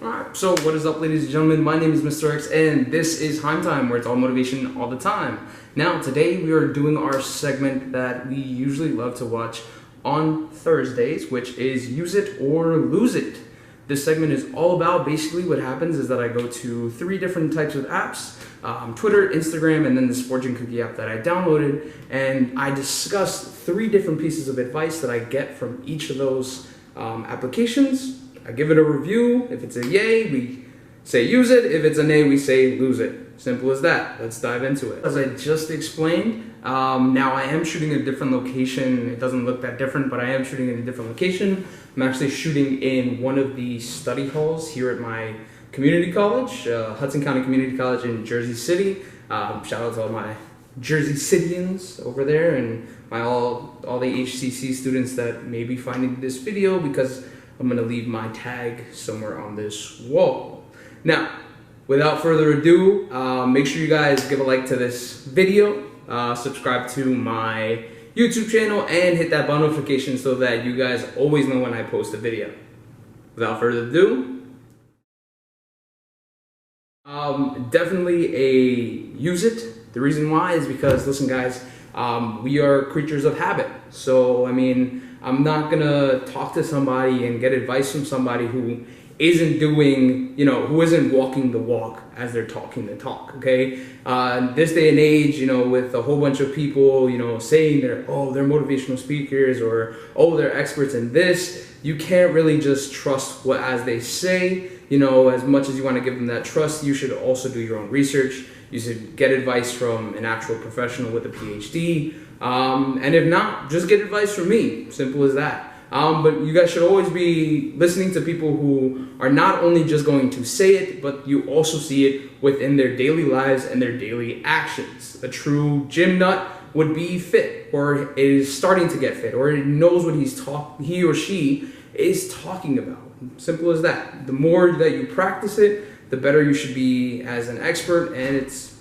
Alright, so what is up, ladies and gentlemen? My name is Mr. X, and this is Heim Time, where it's all motivation all the time. Now, today we are doing our segment that we usually love to watch on Thursdays, which is Use It or Lose It. This segment is all about, basically what happens is that I go to 3 different types of apps, Twitter, Instagram, and then this Fortune Cookie app that I downloaded, and I discuss 3 different pieces of advice that I get from each of those applications. I give it a review. If it's a yay, we say use it. If it's a nay, we say lose it. Simple as that. Let's dive into it. As I just explained, now I am shooting a different location. It doesn't look that different, but I am shooting in a different location. I'm actually shooting in one of the study halls here at my community college, Hudson County Community College in Jersey City. Shout out to all my Jersey Cityans over there and all the HCC students that may be finding this video, because I'm going to leave my tag somewhere on this wall. Now, without further ado, make sure you guys give a like to this video, subscribe to my YouTube channel, and hit that bell notification so that you guys always know when I post a video. Without further ado, definitely a use it. The reason why is because, listen guys, we are creatures of habit. So, I mean, I'm not gonna talk to somebody and get advice from somebody who isn't doing, who isn't walking the walk as they're talking the talk, okay? This day and age, with a whole bunch of people, saying they're motivational speakers, or, they're experts in this, you can't really just trust what as they say. As much as you want to give them that trust, you should also do your own research. You should get advice from an actual professional with a PhD. And if not, just get advice from me. Simple as that. But you guys should always be listening to people who are not only just going to say it, but you also see it within their daily lives and their daily actions. A true gym nut would be fit, or is starting to get fit, or knows what he or she is talking about. Simple as that. The more that you practice it, the better you should be as an expert, and it's,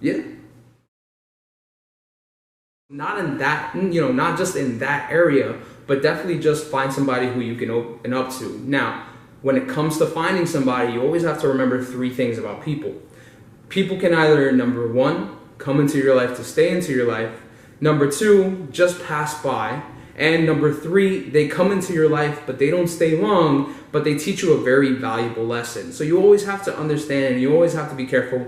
yeah. Not in that, not just in that area, but definitely just find somebody who you can open up to. Now, when it comes to finding somebody, you always have to remember 3 things about people. People can either, number 1, come into your life to stay into your life. Number 2, just pass by. And number 3, they come into your life, but they don't stay long, but they teach you a very valuable lesson. So you always have to understand, and you always have to be careful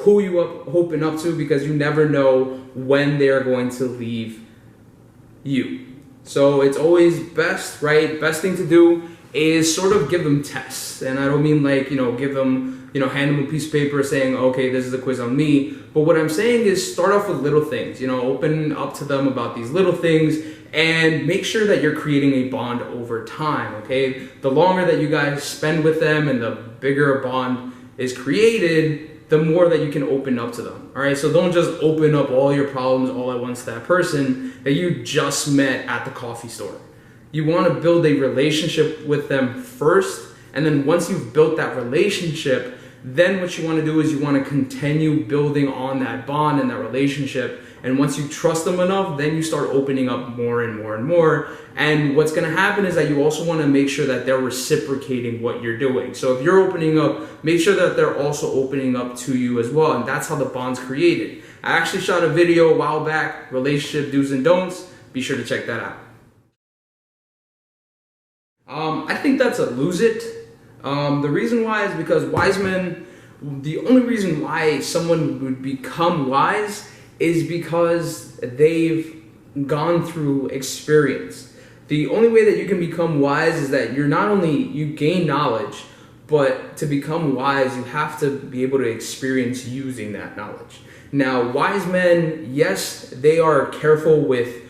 who you open up to, because you never know when they're going to leave you. So it's always best, right? Best thing to do is sort of give them tests. And I don't mean like, give them, hand them a piece of paper saying, okay, this is a quiz on me. But what I'm saying is start off with little things, open up to them about these little things, and make sure that you're creating a bond over time, okay? The longer that you guys spend with them and the bigger a bond is created, the more that you can open up to them, all right? So don't just open up all your problems all at once to that person that you just met at the coffee store. You want to build a relationship with them first, and then once you've built that relationship, then what you want to do is you want to continue building on that bond and that relationship. And once you trust them enough, then you start opening up more and more and more. And what's going to happen is that you also want to make sure that they're reciprocating what you're doing. So if you're opening up, make sure that they're also opening up to you as well. And that's how the bond's created. I actually shot a video a while back, relationship do's and don'ts. Be sure to check that out. I think that's a lose it. The reason why is because wise men, the only reason why someone would become wise is because they've gone through experience. The only way that you can become wise is that you gain knowledge, but to become wise, you have to be able to experience using that knowledge. Now, wise men, yes, they are careful with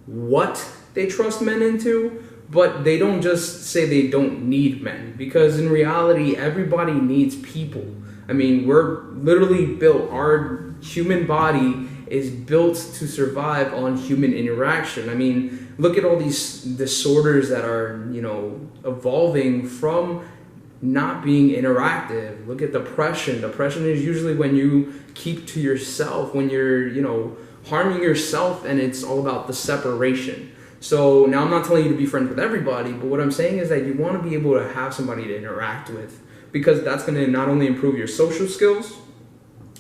what they trust men into, but they don't just say they don't need men, because in reality, everybody needs people. I mean, we're literally built, our human body is built to survive on human interaction. I mean, look at all these disorders that are, evolving from not being interactive. Look at depression. Depression is usually when you keep to yourself, when you're, harming yourself, and it's all about the separation. So now I'm not telling you to be friends with everybody, but what I'm saying is that you want to be able to have somebody to interact with, because that's going to not only improve your social skills,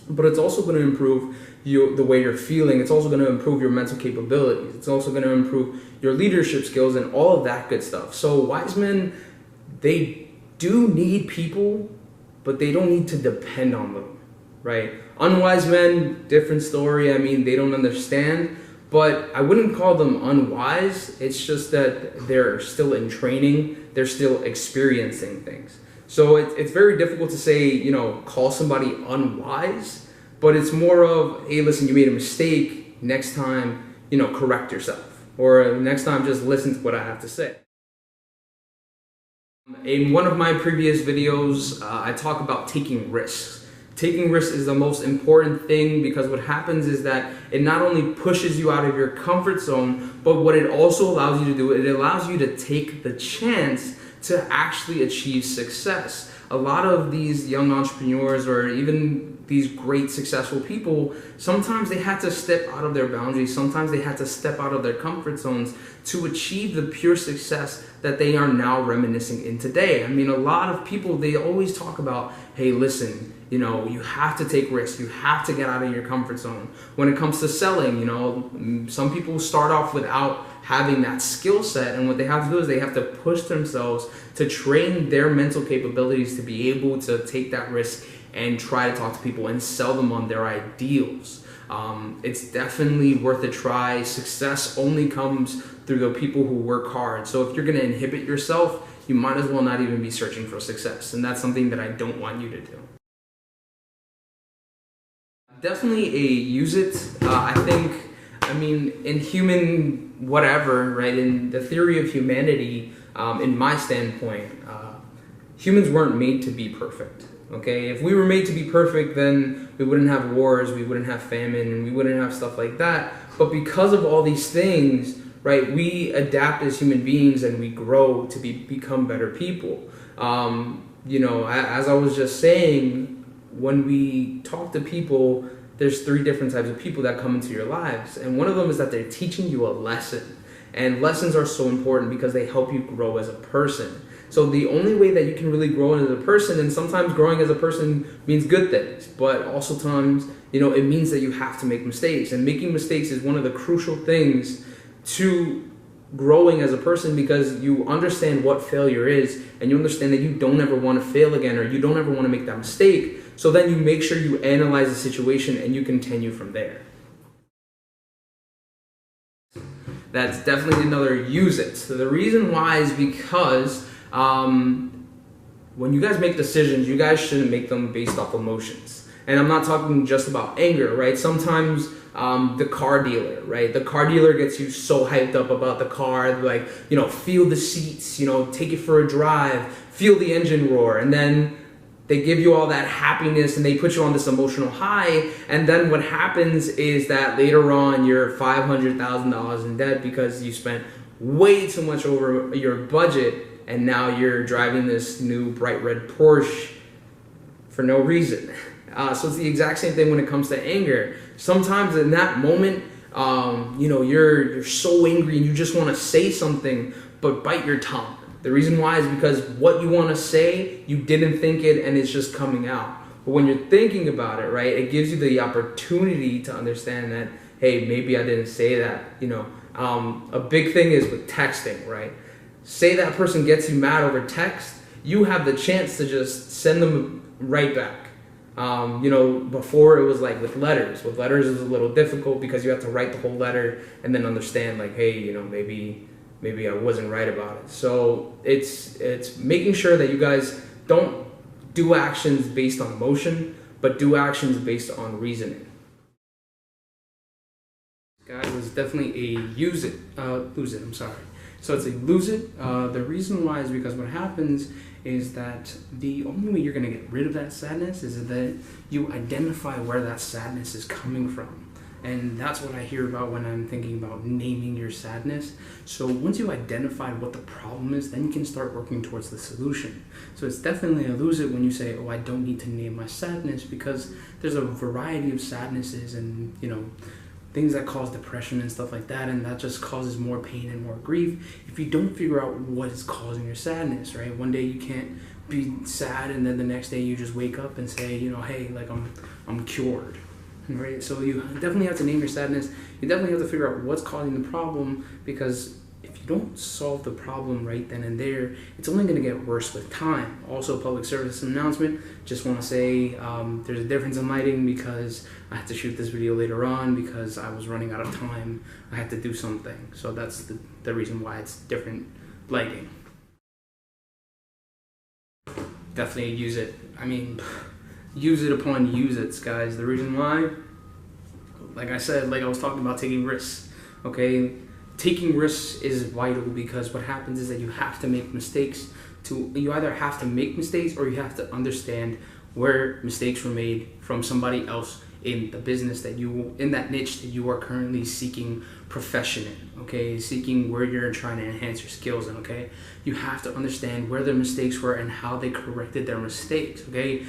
but it's also going to improve the way you're feeling. It's also going to improve your mental capabilities. It's also going to improve your leadership skills and all of that good stuff. So wise men, they do need people, but they don't need to depend on them, right? Unwise men, different story. I mean, they don't understand, but I wouldn't call them unwise. It's just that they're still in training. They're still experiencing things. So it's very difficult to say, call somebody unwise, but it's more of, hey, listen, you made a mistake. Next time, correct yourself. Or next time, just listen to what I have to say. In one of my previous videos, I talk about taking risks. Taking risks is the most important thing, because what happens is that it not only pushes you out of your comfort zone, but what it also allows you to do, it allows you to take the chance to actually achieve success. A lot of these young entrepreneurs, or even these great successful people, sometimes they had to step out of their boundaries. Sometimes they had to step out of their comfort zones to achieve the pure success that they are now reminiscing in today. I mean, a lot of people, they always talk about, hey, listen, you have to take risks. You have to get out of your comfort zone. When it comes to selling, some people start off without having that skill set, and what they have to do is they have to push themselves to train their mental capabilities to be able to take that risk and try to talk to people and sell them on their ideals. It's definitely worth a try. Success only comes through the people who work hard. So if you're going to inhibit yourself, you might as well not even be searching for success, and that's something that I don't want you to do. Definitely use it. I mean, in human whatever, right, in the theory of humanity, in my standpoint, humans weren't made to be perfect, okay? If we were made to be perfect, then we wouldn't have wars, we wouldn't have famine, and we wouldn't have stuff like that. But because of all these things, right, we adapt as human beings and we grow to become better people. As I was just saying, when we talk to people, there's 3 different types of people that come into your lives. And one of them is that they're teaching you a lesson. And lessons are so important because they help you grow as a person. So the only way that you can really grow as a person, and sometimes growing as a person means good things, but also times, it means that you have to make mistakes. And making mistakes is one of the crucial things to growing as a person, because you understand what failure is, and you understand that you don't ever want to fail again, or you don't ever want to make that mistake. So then you make sure you analyze the situation and you continue from there. That's definitely another use it. So the reason why is because when you guys make decisions, you guys shouldn't make them based off emotions. And I'm not talking just about anger, right? Sometimes the car dealer, right? The car dealer gets you so hyped up about the car, like, feel the seats, take it for a drive, feel the engine roar, and then they give you all that happiness and they put you on this emotional high, and then what happens is that later on you're $500,000 in debt because you spent way too much over your budget, and now you're driving this new bright red Porsche for no reason. So it's the exact same thing when it comes to anger. Sometimes in that moment, you're so angry and you just want to say something, but bite your tongue. The reason why is because what you want to say, you didn't think it, and it's just coming out. But when you're thinking about it, right, it gives you the opportunity to understand that, hey, maybe I didn't say that. A big thing is with texting, right? Say that person gets you mad over text, you have the chance to just send them right back. Before it was like with letters. With letters, it was a little difficult because you have to write the whole letter and then understand, like, hey, maybe I wasn't right about it. So it's making sure that you guys don't do actions based on emotion, but do actions based on reasoning. Guy was definitely a lose it. So it's a lose it. The reason why is because what happens is that the only way you're going to get rid of that sadness is that you identify where that sadness is coming from. And that's what I hear about when I'm thinking about naming your sadness. So once you identify what the problem is, then you can start working towards the solution. So it's definitely a lose it when you say, oh, I don't need to name my sadness, because there's a variety of sadnesses, and things that cause depression and stuff like that, and that just causes more pain and more grief if you don't figure out what is causing your sadness, right? One day you can't be sad, and then the next day you just wake up and say, you know, hey, like I'm cured, right? So you definitely have to name your sadness. You definitely have to figure out what's causing the problem, because if you don't solve the problem right then and there, it's only going to get worse with time. Also, public service announcement, just want to say there's a difference in lighting because I had to shoot this video later on because I was running out of time. I had to do something. So that's the reason why it's different lighting. Definitely use it. I mean, use it upon use it, guys. The reason why, like I said, like I was talking about taking risks, okay? Taking risks is vital, because what happens is that you have to make mistakes. You either have to make mistakes or you have to understand where mistakes were made from somebody else in the business that in that niche that you are currently seeking profession in, okay? Seeking where you're trying to enhance your skills in, okay? You have to understand where their mistakes were and how they corrected their mistakes, okay?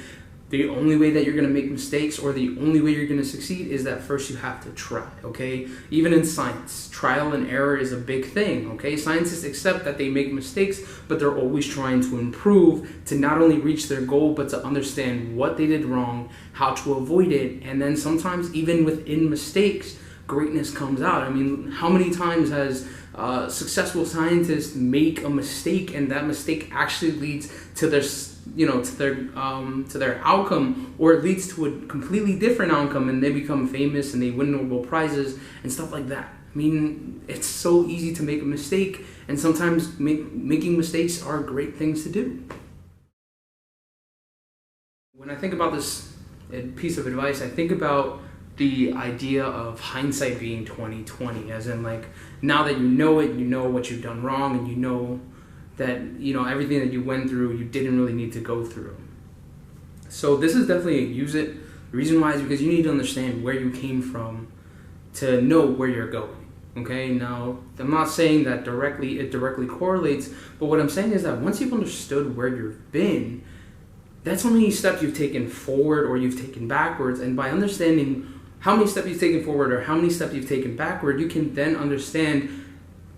The only way that you're going to make mistakes, or the only way you're going to succeed, is that first you have to try, okay? Even in science, trial and error is a big thing, okay? Scientists accept that they make mistakes, but they're always trying to improve to not only reach their goal, but to understand what they did wrong, how to avoid it, and then sometimes even within mistakes, greatness comes out. I mean, how many times has successful scientists make a mistake, and that mistake actually leads to their to their outcome, or it leads to a completely different outcome, and they become famous and they win Nobel Prizes and stuff like that. I mean, it's so easy to make a mistake, and sometimes making mistakes are great things to do. When I think about this piece of advice, I think about the idea of hindsight being 20/20, as in, like, now that you know it, you know what you've done wrong, and you know that, you know, everything that you went through, you didn't really need to go through. So this is definitely a use it. The reason why is because you need to understand where you came from to know where you're going, okay? Now, I'm not saying that it directly correlates, but what I'm saying is that once you've understood where you've been, that's how many steps you've taken forward or you've taken backwards, and by understanding how many steps you've taken forward or how many steps you've taken backward, you can then understand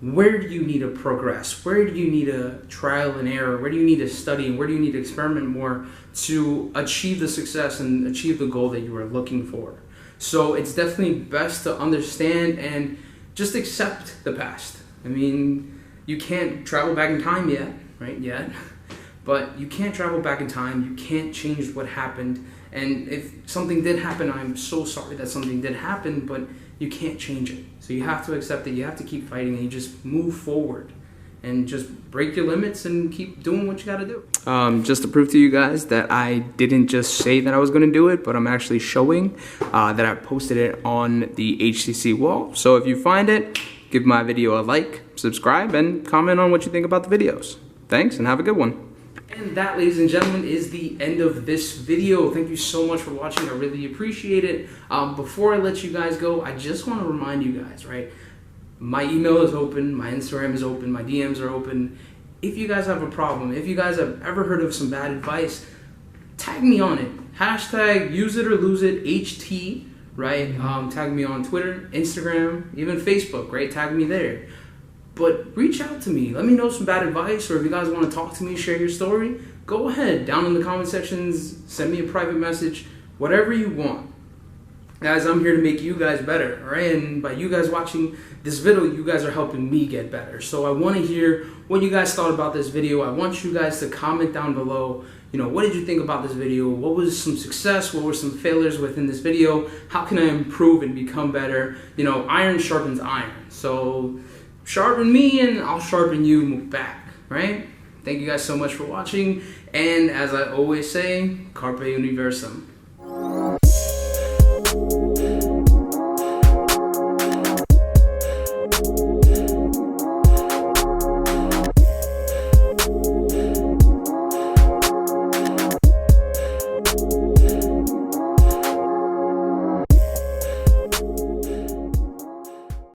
where do you need to progress, where do you need to trial and error, where do you need to study, and where do you need to experiment more to achieve the success and achieve the goal that you are looking for. So it's definitely best to understand and just accept the past. I mean, you can't travel back in time yet, right? Yet. But you can't travel back in time, you can't change what happened, and if something did happen, I'm so sorry that something did happen, but you can't change it. So you have to accept it, you have to keep fighting, and you just move forward and just break your limits and keep doing what you gotta do. Just to prove to you guys that I didn't just say that I was gonna do it, but I'm actually showing that I posted it on the HCC wall. So if you find it, give my video a like, subscribe, and comment on what you think about the videos. Thanks, and have a good one. And that, ladies and gentlemen, is the end of this video. Thank you so much for watching. I really appreciate it. Before I let you guys go, I just want to remind you guys, right? My email is open, my Instagram is open, my DMs are open. If you guys have a problem, if you guys have ever heard of some bad advice, tag me on it. Hashtag use it or lose it, HT, right? Tag me on Twitter, Instagram, even Facebook, right? Tag me there. But reach out to me. Let me know some bad advice, or if you guys want to talk to me, share your story, go ahead. Down in the comment sections, send me a private message, whatever you want. Guys, I'm here to make you guys better, all right? And by you guys watching this video, you guys are helping me get better. So I want to hear what you guys thought about this video. I want you guys to comment down below. You know, what did you think about this video? What was some success? What were some failures within this video? How can I improve and become better? You know, iron sharpens iron. So sharpen me and I'll sharpen you back, right? Thank you guys so much for watching. And as I always say, carpe universum.